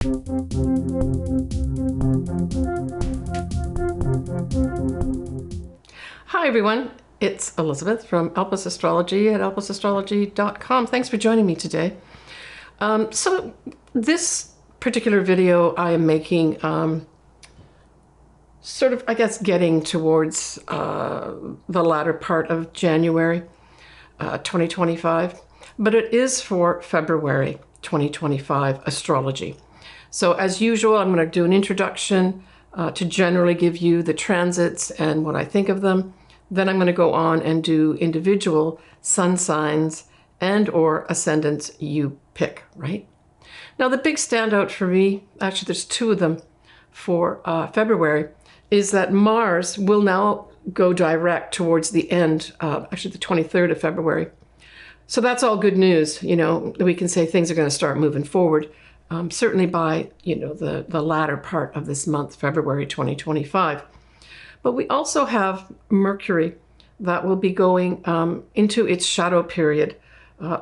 Hi everyone, it's Elizabeth from Elpis Astrology at elpisastrology.com. Thanks for joining me today. So this particular video I am making sort of, I guess, getting towards the latter part of January 2025, but it is for February 2025 astrology. So as usual, I'm going to do an introduction to generally give you the transits and what I think of them. Then I'm going to go on and do individual sun signs and or ascendants you pick, right? Now the big standout for me, actually there's two of them for February, is that Mars will now go direct towards the end, actually the 23rd of February. So that's all good news, you know, we can say things are going to start moving forward, certainly by, you know, the latter part of this month, February 2025. But we also have Mercury that will be going into its shadow period,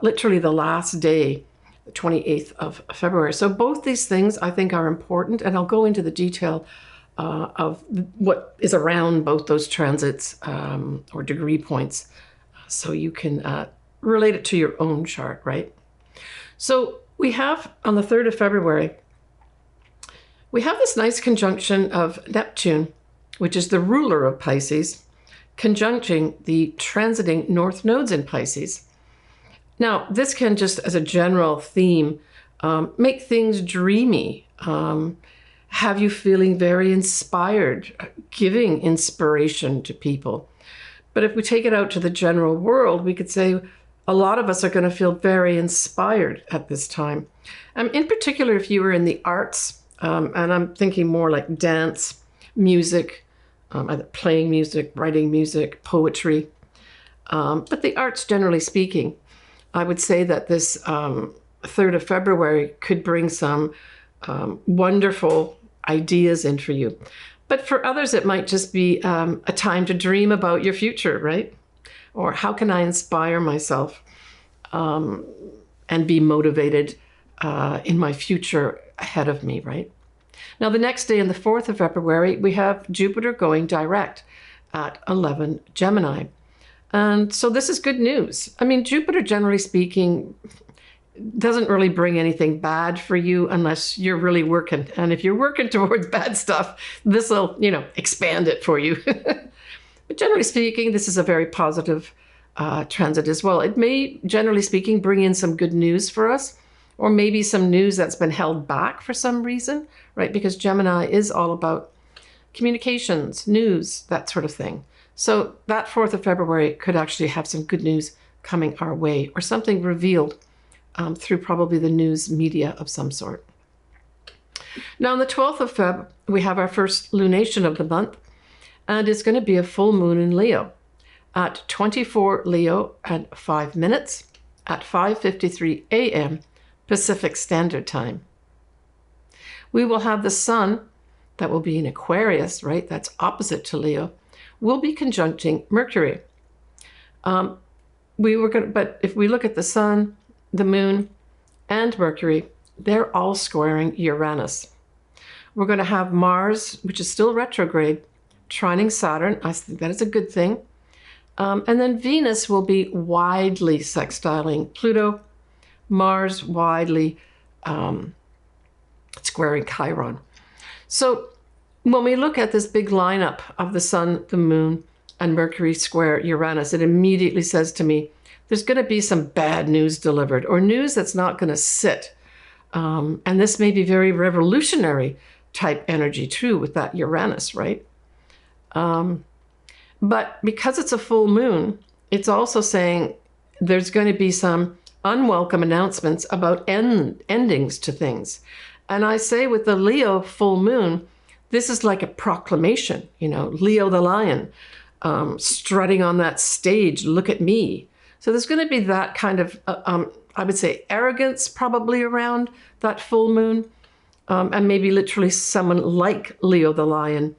literally the last day, the 28th of February. So both these things I think are important, and I'll go into the detail of what is around both those transits or degree points so you can relate it to your own chart, right? So we have on the 3rd of February, we have this nice conjunction of Neptune, which is the ruler of Pisces, conjuncting the transiting north nodes in Pisces. Now, this can just, as a general theme, make things dreamy, have you feeling very inspired, giving inspiration to people. But if we take it out to the general world, we could say a lot of us are going to feel very inspired at this time. In particular, if you were in the arts, and I'm thinking more like dance, music, either playing music, writing music, poetry, but the arts generally speaking, I would say that this 3rd of February could bring some wonderful ideas in for you. But for others, it might just be a time to dream about your future, right? Or how can I inspire myself and be motivated in my future ahead of me, right? Now, the next day, on the 4th of February, we have Jupiter going direct at 11 Gemini. And so this is good news. I mean, Jupiter, generally speaking, doesn't really bring anything bad for you unless you're really working. And if you're working towards bad stuff, this will, you know, expand it for you. But generally speaking, this is a very positive transit as well. It may, generally speaking, bring in some good news for us, or maybe some news that's been held back for some reason, right? Because Gemini is all about communications, news, that sort of thing. So that 4th of February could actually have some good news coming our way, or something revealed through probably the news media of some sort. Now on the 12th of Feb, we have our first lunation of the month, and it's going to be a full moon in Leo at 24 Leo and 5 minutes at 5:53 a.m. Pacific Standard Time. We will have the sun, that will be in Aquarius, right? That's opposite to Leo, will be conjuncting Mercury. But if we look at the sun, the moon, and Mercury, they're all squaring Uranus. We're going to have Mars, which is still retrograde, trining Saturn. I think that is a good thing. And then Venus will be widely sextiling Pluto, Mars widely squaring Chiron. So when we look at this big lineup of the sun, the moon, and Mercury square Uranus, it immediately says to me, there's going to be some bad news delivered, or news that's not going to sit. And this may be very revolutionary type energy too with that Uranus, right? But because it's a full moon, it's also saying there's going to be some unwelcome announcements about endings to things. And I say with the Leo full moon, this is like a proclamation, you know, Leo the lion, strutting on that stage, look at me. So there's going to be that kind of, I would say, arrogance probably around that full moon, and maybe literally someone like Leo the lion,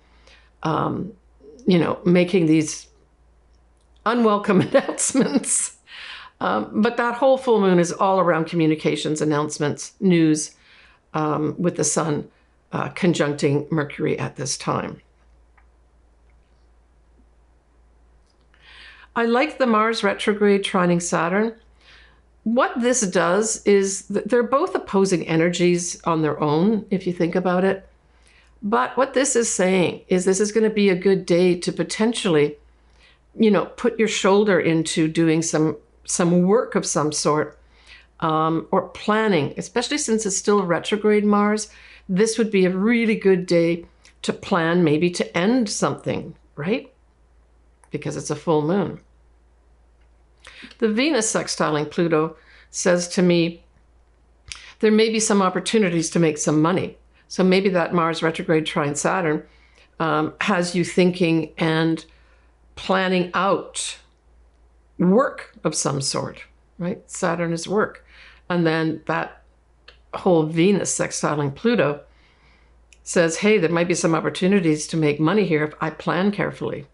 you know, making these unwelcome announcements. But that whole full moon is all around communications, announcements, news, with the Sun conjuncting Mercury at this time. I like the Mars retrograde trining Saturn. What this does is they're both opposing energies on their own, if you think about it. But what this is saying is this is going to be a good day to potentially, put your shoulder into doing some work of some sort, or planning, especially since it's still retrograde Mars. This would be a really good day to plan, maybe to end something, right? Because it's a full moon. The Venus sextiling Pluto says to me, there may be some opportunities to make some money. So maybe that Mars retrograde trine Saturn has you thinking and planning out work of some sort, right? Saturn is work. And then that whole Venus sextiling Pluto says, hey, there might be some opportunities to make money here if I plan carefully.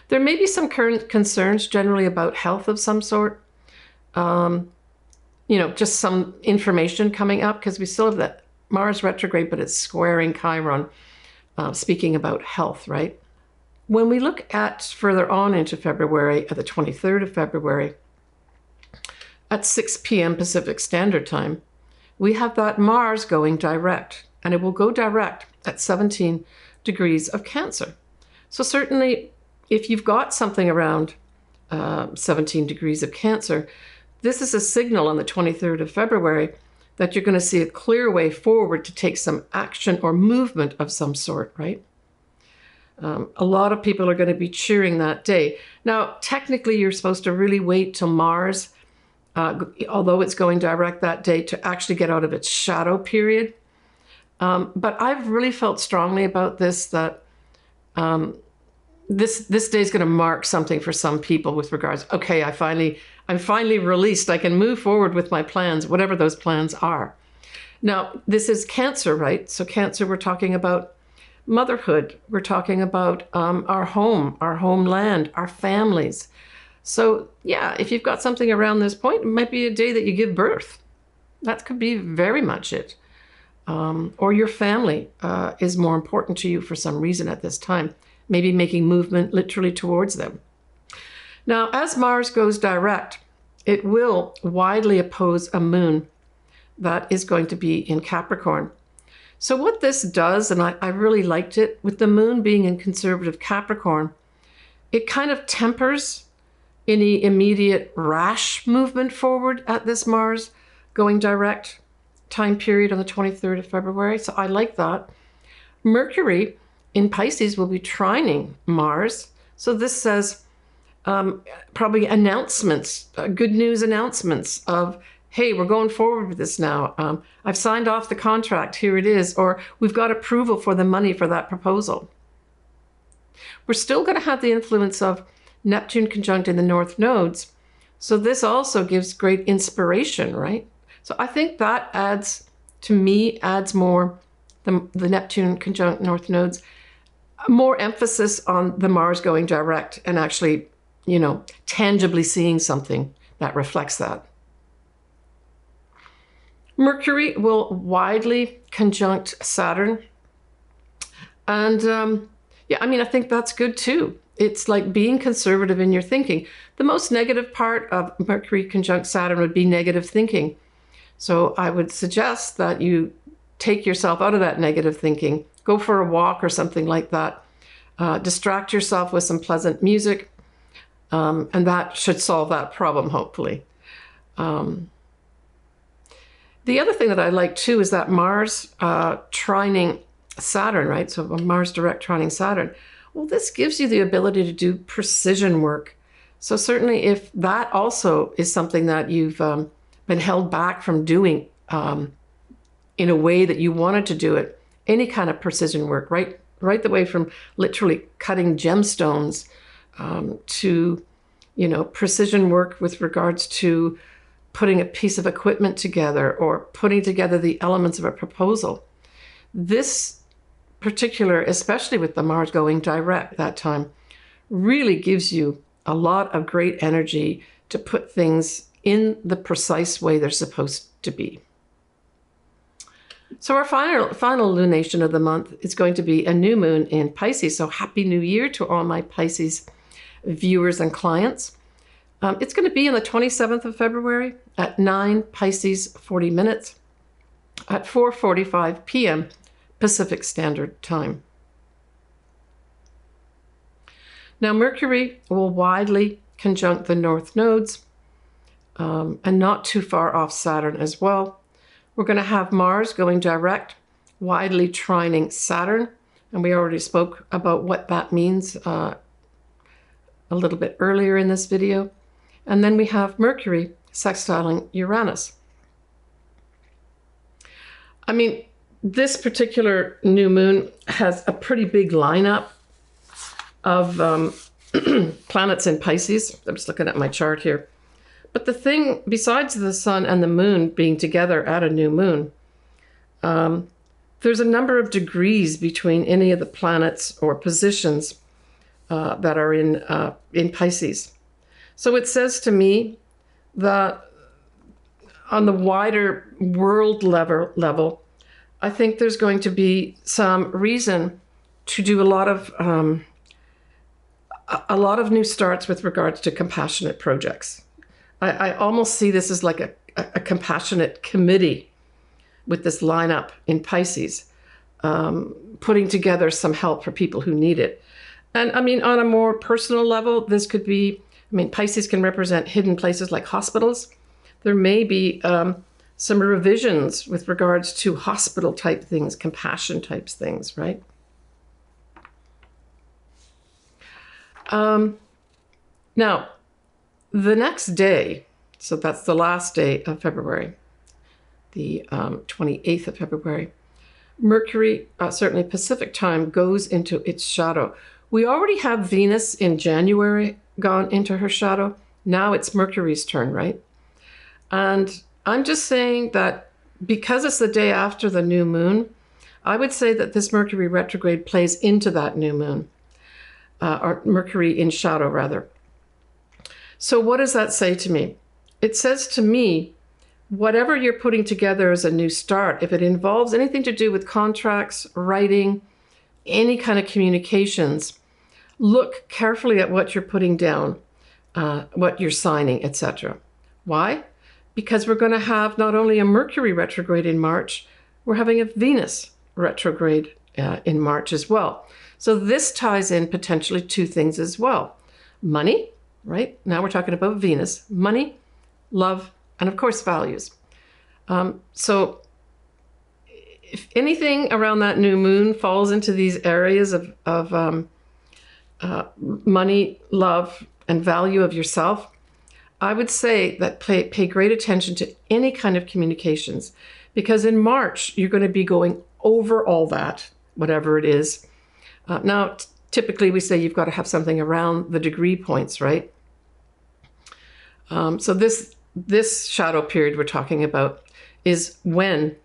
There may be some current concerns generally about health of some sort. Just some information coming up because we still have that Mars retrograde, but it's squaring Chiron, speaking about health, right? When we look at further on into February, at the 23rd of February, at 6 p.m. Pacific Standard Time, we have that Mars going direct, and it will go direct at 17 degrees of Cancer. So certainly, if you've got something around 17 degrees of Cancer, this is a signal on the 23rd of February that you're going to see a clear way forward to take some action or movement of some sort, right? A lot of people are going to be cheering that day. Now, technically, you're supposed to really wait till Mars, although it's going direct that day, to actually get out of its shadow period. But I've really felt strongly about this, that this day is going to mark something for some people with regards, okay, I'm finally released. I can move forward with my plans, whatever those plans are. Now, this is Cancer, right? So Cancer, we're talking about motherhood. We're talking about our home, our homeland, our families. So yeah, if you've got something around this point, it might be a day that you give birth. That could be very much it. Or your family is more important to you for some reason at this time. Maybe making movement literally towards them. Now, as Mars goes direct, it will widely oppose a moon that is going to be in Capricorn. So what this does, and I really liked it, with the moon being in conservative Capricorn, it kind of tempers any immediate rash movement forward at this Mars going direct time period on the 23rd of February. So I like that. Mercury in Pisces will be trining Mars. So this says probably announcements, good news announcements of, hey, we're going forward with this now. I've signed off the contract, here it is. Or we've got approval for the money for that proposal. We're still going to have the influence of Neptune conjunct in the north nodes. So this also gives great inspiration, right? So I think that adds more, the Neptune conjunct north nodes, more emphasis on the Mars going direct and actually, tangibly seeing something that reflects that. Mercury will widely conjunct Saturn. And I think that's good too. It's like being conservative in your thinking. The most negative part of Mercury conjunct Saturn would be negative thinking. So I would suggest that you take yourself out of that negative thinking, go for a walk or something like that. Distract yourself with some pleasant music, and that should solve that problem, hopefully. The other thing that I like too is that Mars trining Saturn, right? So Mars direct trining Saturn. Well, this gives you the ability to do precision work. So certainly if that also is something that you've been held back from doing in a way that you wanted to do it, any kind of precision work, right the way from literally cutting gemstones to, precision work with regards to putting a piece of equipment together or putting together the elements of a proposal. This particular, especially with the Mars going direct that time, really gives you a lot of great energy to put things in the precise way they're supposed to be. So our final lunation of the month is going to be a new moon in Pisces. So happy new year to all my Pisces viewers and clients. It's going to be on the 27th of February at 9 Pisces 40 minutes at 4:45 p.m. Pacific Standard Time. Now Mercury will widely conjunct the north nodes and not too far off Saturn as well. We're going to have Mars going direct, widely trining Saturn, and we already spoke about what that means a little bit earlier in this video. And then we have Mercury sextiling Uranus. I mean, this particular new moon has a pretty big lineup of planets in Pisces. I'm just looking at my chart here. But the thing, besides the sun and the moon being together at a new moon, there's a number of degrees between any of the planets or positions that are in Pisces. So it says to me that on the wider world level, I think there's going to be some reason to do a lot of new starts with regards to compassionate projects. I almost see this as like a compassionate committee with this lineup in Pisces, putting together some help for people who need it. And I mean, on a more personal level, this could be, I mean, Pisces can represent hidden places like hospitals. There may be some revisions with regards to hospital type things, compassion types things, right? Now, the next day, so that's the last day of February, the 28th of February, Mercury, certainly Pacific time, goes into its shadow. We already have Venus in January gone into her shadow. Now it's Mercury's turn, right? And I'm just saying that because it's the day after the new moon, I would say that this Mercury retrograde plays into that new moon, or Mercury in shadow, rather. So what does that say to me? It says to me, whatever you're putting together as a new start, if it involves anything to do with contracts, writing, any kind of communications, look carefully at what you're putting down, what you're signing, etc. Why? Because we're going to have not only a Mercury retrograde in March, we're having a Venus retrograde in March as well. So this ties in potentially two things as well. Money, right? Now we're talking about Venus. Money, love, and of course values. So if anything around that new moon falls into these areas of money, love, and value of yourself, I would say that pay great attention to any kind of communications, because in March, you're going to be going over all that, whatever it is. Now, typically we say you've got to have something around the degree points, right? So this shadow period we're talking about is when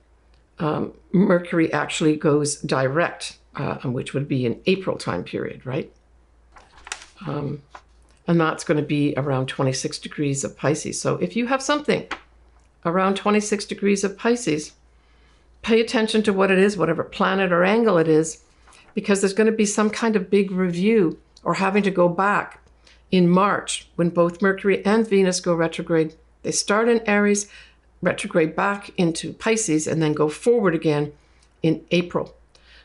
Mercury actually goes direct, which would be an April time period, right? And that's going to be around 26 degrees of Pisces. So if you have something around 26 degrees of Pisces, pay attention to what it is, whatever planet or angle it is, because there's going to be some kind of big review or having to go back in March when both Mercury and Venus go retrograde. They start in Aries, retrograde back into Pisces, and then go forward again in April.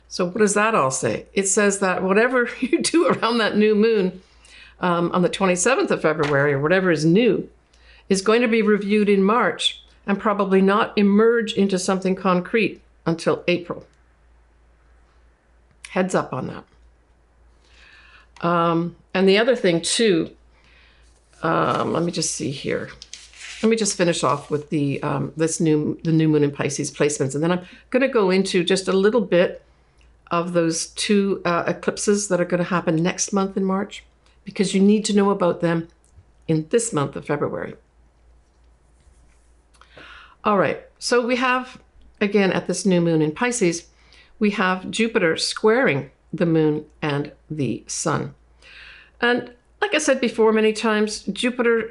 So what does that all say? It says that whatever you do around that new moon on the 27th of February, or whatever is new, is going to be reviewed in March and probably not emerge into something concrete until April. Heads up on that. And the other thing too, let me just see here. Let me just finish off with the new moon in Pisces placements, and then I'm going to go into just a little bit of those two eclipses that are going to happen next month in March, because you need to know about them in this month of February. All right, so we have, again, at this new moon in Pisces, we have Jupiter squaring the moon and the sun. And like I said before many times, Jupiter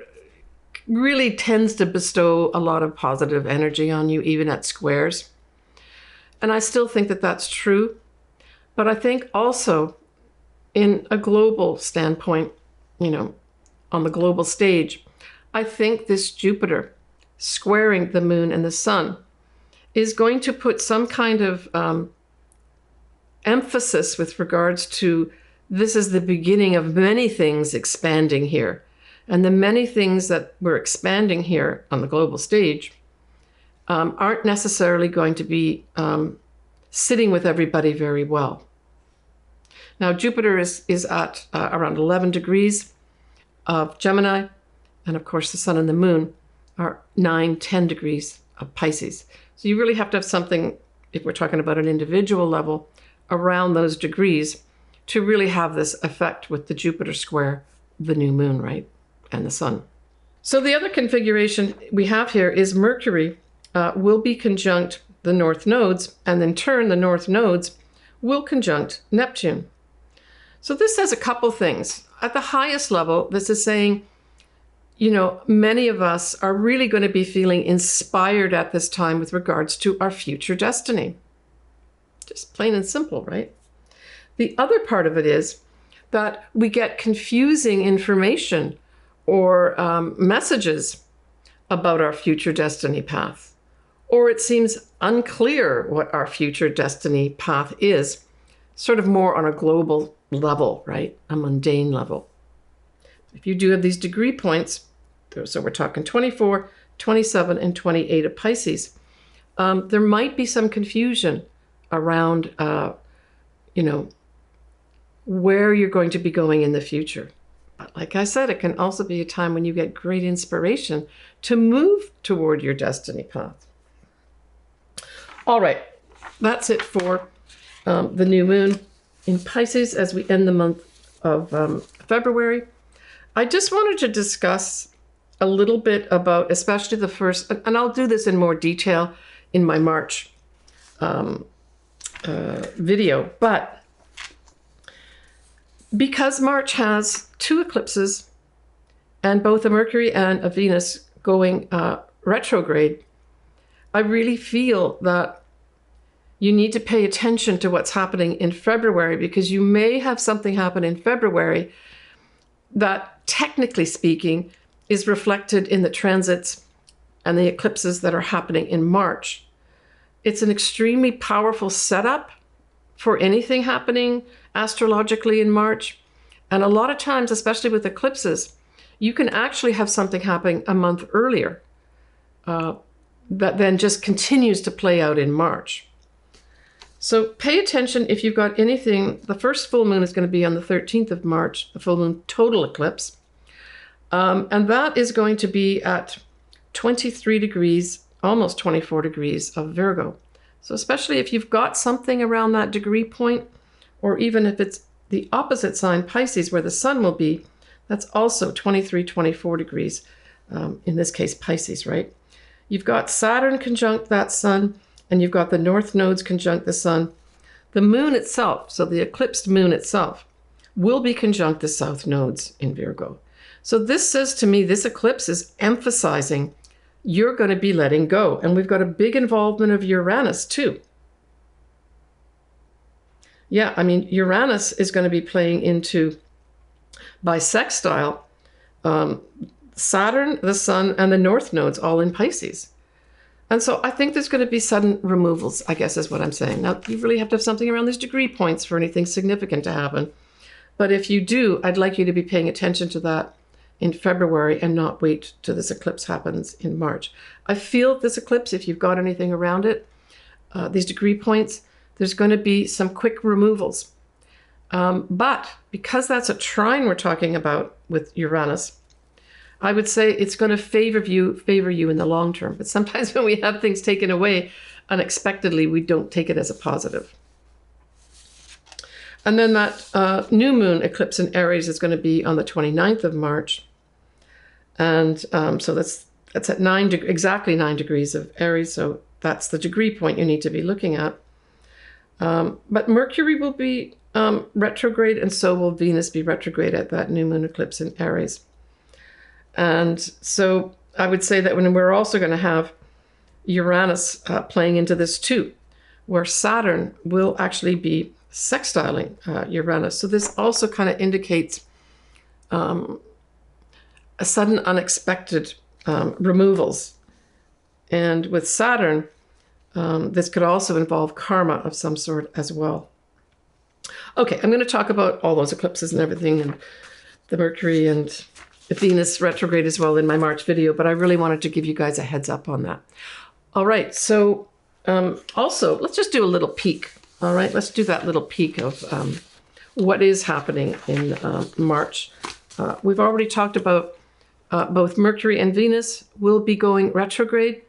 really tends to bestow a lot of positive energy on you, even at squares. And I still think that that's true. But I think also in a global standpoint, you know, on the global stage, I think this Jupiter squaring the moon and the sun is going to put some kind of emphasis with regards to this is the beginning of many things expanding here. And the many things that we're expanding here on the global stage aren't necessarily going to be sitting with everybody very well. Now, Jupiter is at around 11 degrees of Gemini. And of course, the sun and the moon are 9-10 degrees of Pisces. So you really have to have something, if we're talking about an individual level, around those degrees to really have this effect with the Jupiter square, the new moon, right? And the sun. So the other configuration we have here is Mercury will be conjunct the north nodes, and in turn, the north nodes will conjunct Neptune. So this says a couple things. At the highest level, this is saying, you know, many of us are really going to be feeling inspired at this time with regards to our future destiny. Just plain and simple, right? The other part of it is that we get confusing information or messages about our future destiny path, or it seems unclear what our future destiny path is, sort of more on a global level, right? A mundane level. If you do have these degree points, so we're talking 24, 27, and 28 of Pisces, there might be some confusion around, you know, where you're going to be going in the future. But like I said, it can also be a time when you get great inspiration to move toward your destiny path. All right, that's it for the new moon in Pisces as we end the month of February. I just wanted to discuss a little bit about, especially the first, and I'll do this in more detail in my March video, but because March has 2 eclipses and both a Mercury and a Venus going retrograde, I really feel that you need to pay attention to what's happening in February, because you may have something happen in February that, technically speaking, is reflected in the transits and the eclipses that are happening in March. It's an extremely powerful setup for anything happening astrologically in March. And a lot of times, especially with eclipses, you can actually have something happening a month earlier that then just continues to play out in March. So pay attention if you've got anything. The first full moon is going to be on the 13th of March, the full moon total eclipse. And that is going to be at 23 degrees, almost 24 degrees of Virgo. So especially if you've got something around that degree point, or even if it's the opposite sign, Pisces, where the sun will be, that's also 23, 24 degrees, in this case, Pisces, right? You've got Saturn conjunct that sun, and you've got the north nodes conjunct the sun. The moon itself, so the eclipsed moon itself, will be conjunct the south nodes in Virgo. So this says to me, this eclipse is emphasizing you're going to be letting go. And we've got a big involvement of Uranus too. Yeah, I mean, Uranus is going to be playing into, by sextile, Saturn, the sun, and the north nodes all in Pisces. And so I think there's going to be sudden removals, I guess is what I'm saying. Now, you really have to have something around these degree points for anything significant to happen. But if you do, I'd like you to be paying attention to that in February and not wait till this eclipse happens in March. I feel this eclipse, if you've got anything around it, these degree points, there's going to be some quick removals. But because that's a trine we're talking about with Uranus, I would say it's going to favor you in the long term. But sometimes when we have things taken away unexpectedly, we don't take it as a positive. And then that new moon eclipse in Aries is going to be on the 29th of March. And so that's at exactly 9 degrees of Aries. So that's the degree point you need to be looking at. But Mercury will be retrograde, and so will Venus be retrograde at that new moon eclipse in Aries. And so I would say that when we're also going to have Uranus playing into this too, where Saturn will actually be sextiling Uranus. So this also kind of indicates a sudden unexpected removals. And with Saturn, this could also involve karma of some sort as well. Okay, I'm going to talk about all those eclipses and everything, and the Mercury and the Venus retrograde as well in my March video, but I really wanted to give you guys a heads up on that. All right, so also, let's just do a little peek. All right, let's do that little peek of what is happening in March. We've already talked about both Mercury and Venus will be going retrograde.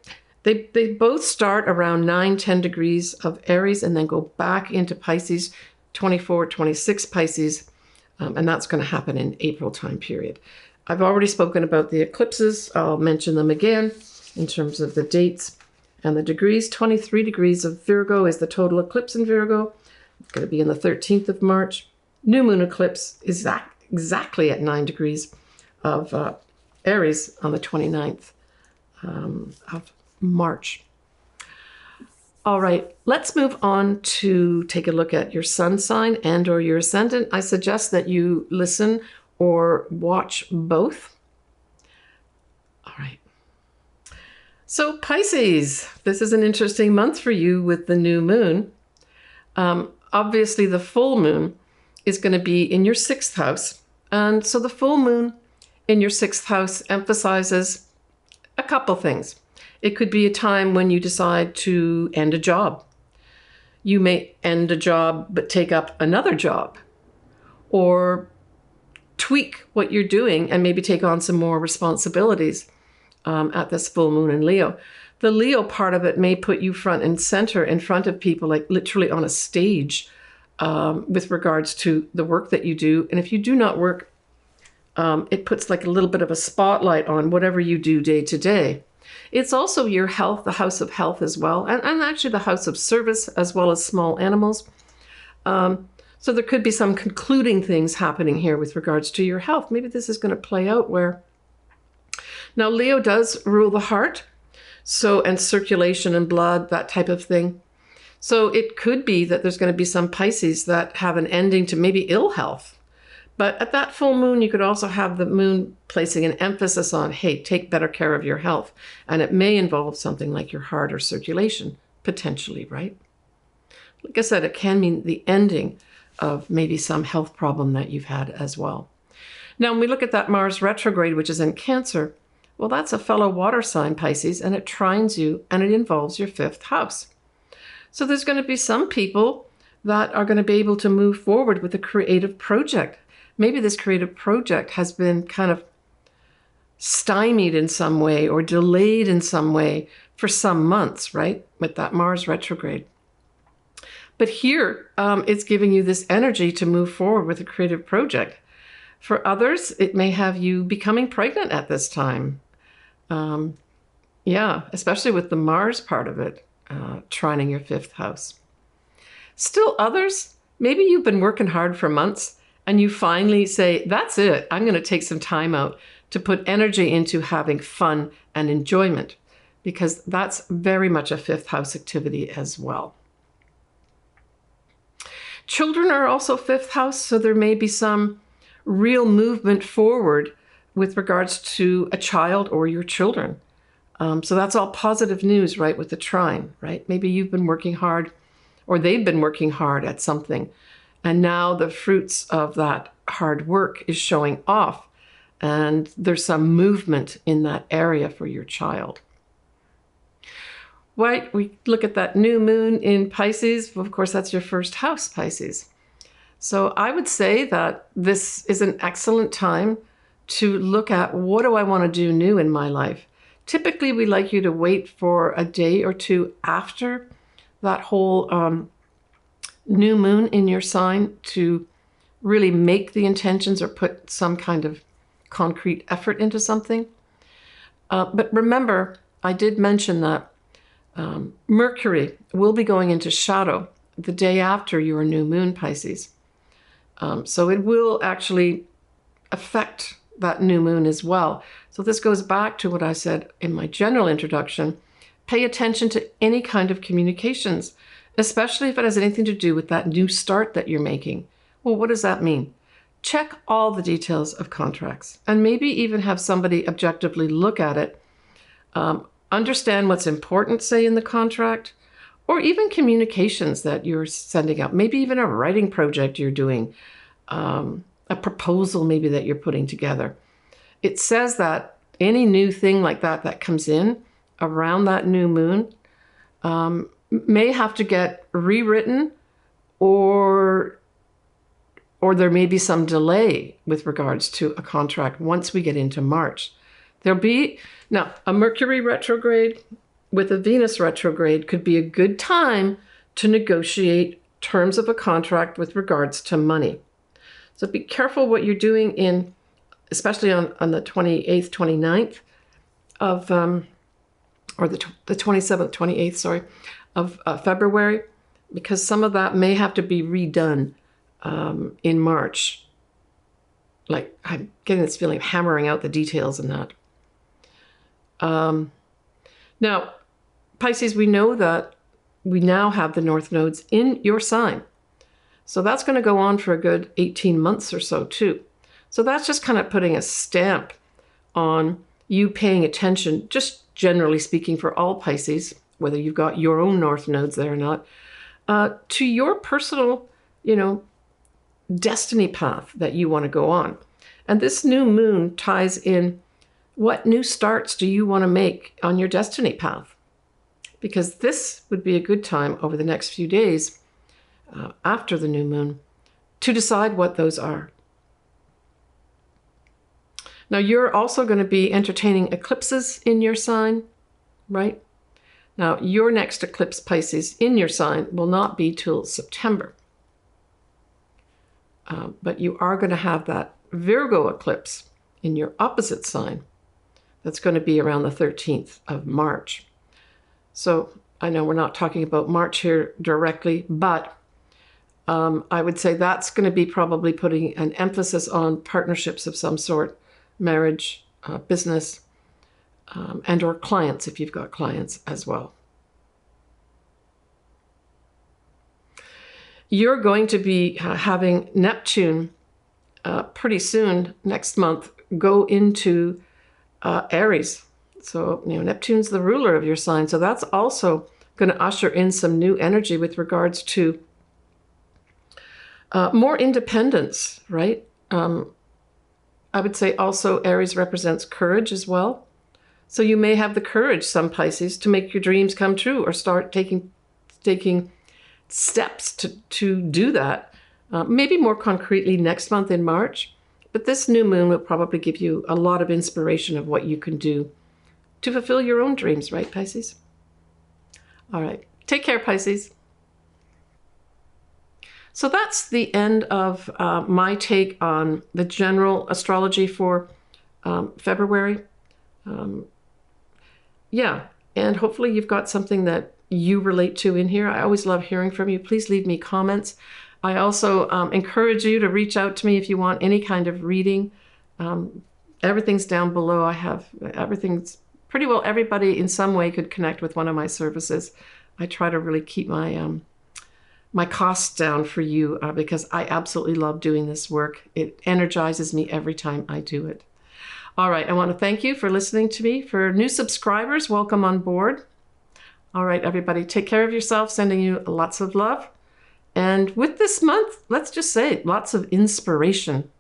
They both start around 9-10 degrees of Aries and then go back into Pisces, 24-26 Pisces, and that's going to happen in April time period. I've already spoken about the eclipses. I'll mention them again in terms of the dates and the degrees. 23 degrees of Virgo is the total eclipse in Virgo. It's going to be on the 13th of March. New moon eclipse is exactly at 9 degrees of Aries on the 29th of March. All right, let's move on to take a look at your sun sign and or your ascendant. I suggest that you listen or watch both. All right. So Pisces, this is an interesting month for you with the new moon. Obviously, the full moon is going to be in your 6th house. And so the full moon in your 6th house emphasizes a couple things. It could be a time when you decide to end a job. You may end a job but take up another job, or tweak what you're doing and maybe take on some more responsibilities at this full moon in Leo. The Leo part of it may put you front and center in front of people, like literally on a stage with regards to the work that you do. And if you do not work, it puts like a little bit of a spotlight on whatever you do day to day. It's also your health, the house of health as well, and actually the house of service as well as small animals. So there could be some concluding things happening here with regards to your health. Maybe this is going to play out where... Now, Leo does rule the heart, so, and circulation and blood, that type of thing. So it could be that there's going to be some Pisces that have an ending to maybe ill health. But at that full moon, you could also have the moon placing an emphasis on, hey, take better care of your health. And it may involve something like your heart or circulation, potentially, right? Like I said, it can mean the ending of maybe some health problem that you've had as well. Now, when we look at that Mars retrograde, which is in Cancer, well, that's a fellow water sign, Pisces, and it trines you, and it involves your 5th house. So there's going to be some people that are going to be able to move forward with a creative project. Maybe this creative project has been kind of stymied in some way or delayed in some way for some months, right? With that Mars retrograde. But here, it's giving you this energy to move forward with a creative project. For others, it may have you becoming pregnant at this time. Yeah, especially with the Mars part of it, trining your 5th house. Still others, maybe you've been working hard for months and you finally say, that's it, I'm going to take some time out to put energy into having fun and enjoyment, because that's very much a 5th house activity as well. Children are also 5th house, so there may be some real movement forward with regards to a child or your children. So that's all positive news, right, with the trine, right? Maybe you've been working hard, or they've been working hard at something, and now the fruits of that hard work is showing off, and there's some movement in that area for your child. Right, we look at that new moon in Pisces. Well, of course, that's your 1st house, Pisces. So I would say that this is an excellent time to look at, what do I want to do new in my life? Typically, we like you to wait for a day or two after that whole new moon in your sign to really make the intentions or put some kind of concrete effort into something. But remember, I did mention that Mercury will be going into shadow the day after your new moon, Pisces. So it will actually affect that new moon as well. So this goes back to what I said in my general introduction. Pay attention to any kind of communications, especially if it has anything to do with that new start that you're making. Well, what does that mean? Check all the details of contracts and maybe even have somebody objectively look at it, understand what's important, say, in the contract, or even communications that you're sending out, maybe even a writing project you're doing, a proposal maybe that you're putting together. It says that any new thing like that that comes in around that new moon may have to get rewritten, or there may be some delay with regards to a contract once we get into March. There'll be, now, a Mercury retrograde with a Venus retrograde could be a good time to negotiate terms of a contract with regards to money. So be careful what you're doing in, especially on the 28th, 29th of, or the 27th, 28th, sorry, of February, because some of that may have to be redone in March. Like, I'm getting this feeling of hammering out the details in that. Now, Pisces, we know that we now have the North nodes in your sign. So that's going to go on for a good 18 months or so too. So that's just kind of putting a stamp on you paying attention, just generally speaking for all Pisces, whether you've got your own North nodes there or not, to your personal, destiny path that you want to go on. And this new moon ties in, what new starts do you want to make on your destiny path? Because this would be a good time over the next few days after the new moon to decide what those are. Now, you're also going to be entertaining eclipses in your sign, right? Now, your next eclipse, Pisces, in your sign will not be till September. But you are going to have that Virgo eclipse in your opposite sign. That's going to be around the 13th of March. So I know we're not talking about March here directly, but I would say that's going to be probably putting an emphasis on partnerships of some sort, marriage, business, and or clients if you've got clients as well. You're going to be having Neptune pretty soon, next month, go into Aries. So, Neptune's the ruler of your sign. So that's also going to usher in some new energy with regards to more independence, right? I would say also Aries represents courage as well. So you may have the courage, some Pisces, to make your dreams come true or start taking steps to do that. Maybe more concretely next month in March. But this new moon will probably give you a lot of inspiration of what you can do to fulfill your own dreams, right, Pisces? All right. Take care, Pisces. So that's the end of my take on the general astrology for February. Yeah, and hopefully you've got something that you relate to in here. I always love hearing from you. Please leave me comments. I also encourage you to reach out to me if you want any kind of reading. Everything's down below. I have everything's pretty well, everybody in some way could connect with one of my services. I try to really keep my my costs down for you because I absolutely love doing this work. It energizes me every time I do it. All right, I want to thank you for listening to me. For new subscribers, welcome on board. All right, everybody, take care of yourself. Sending you lots of love. And with this month, let's just say lots of inspiration.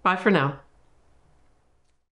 Bye for now.